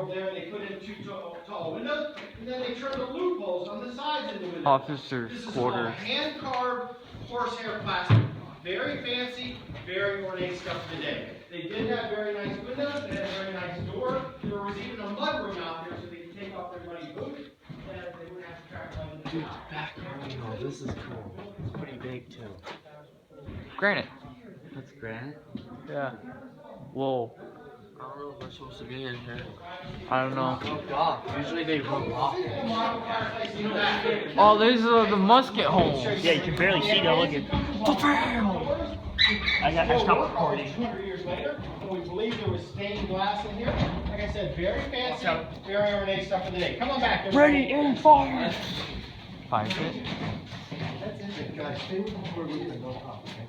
over there, and they put in 2 tall windows, and then they turned the loopholes on the sides of the windows. Officers' this is quarters. All hand-carved horsehair plastic. Very fancy, very ornate stuff of the day. They did have very nice windows, they had a very nice door. There was even a mud room out there so they could take off their muddy boots, and they wouldn't have to track mud in the Dude, house. background, oh, this is cool. It's pretty big too. Granite. That's granite? Yeah. Whoa. I don't know if we're supposed to be in here. I don't know. Roped off. Usually they rope off. Oh, these are the musket holes. Yeah, you can barely see that. Look at. I stopped recording. 200 years later, and we believe there was stained glass in here. Like I said, very fancy, very ornate stuff of the day. Come on back. Ready and fire. 5 feet. Guys, stay with them before we even go up, okay?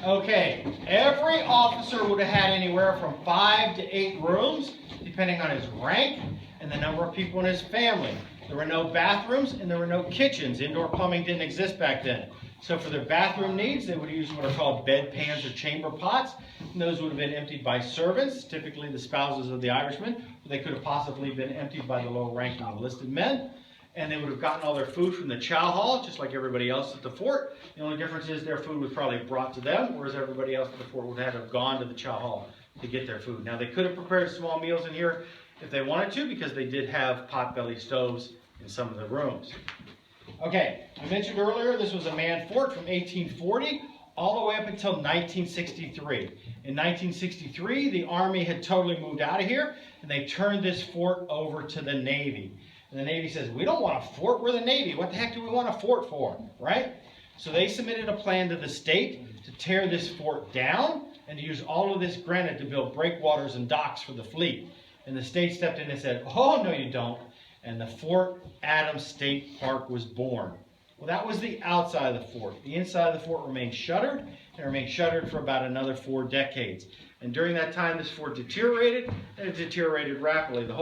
Okay, every officer would have had anywhere from 5 to 8 rooms, depending on his rank and the number of people in his family. There were no bathrooms and there were no kitchens. Indoor plumbing didn't exist back then. So for their bathroom needs, they would use what are called bed pans or chamber pots. And those would have been emptied by servants, typically the spouses of the Irishmen. They could have possibly been emptied by the lower-ranking enlisted men. And they would have gotten all their food from the chow hall, just like everybody else at the fort. The only difference is their food was probably brought to them, whereas everybody else at the fort would have had to have gone to the chow hall to get their food. Now, they could have prepared small meals in here if they wanted to, because they did have pot-belly stoves in some of the rooms. Okay, I mentioned earlier this was a manned fort from 1840 all the way up until 1963. In 1963, the Army had totally moved out of here, and they turned this fort over to the Navy. And the Navy says, we don't want a fort, we're the Navy. What the heck do we want a fort for, right? So they submitted a plan to the state to tear this fort down and to use all of this granite to build breakwaters and docks for the fleet. And the state stepped in and said, oh, no you don't. And the Fort Adams State Park was born. Well, that was the outside of the fort. The inside of the fort remained shuttered, and remained shuttered for about another 4 decades. And during that time, this fort deteriorated, and it deteriorated rapidly. The whole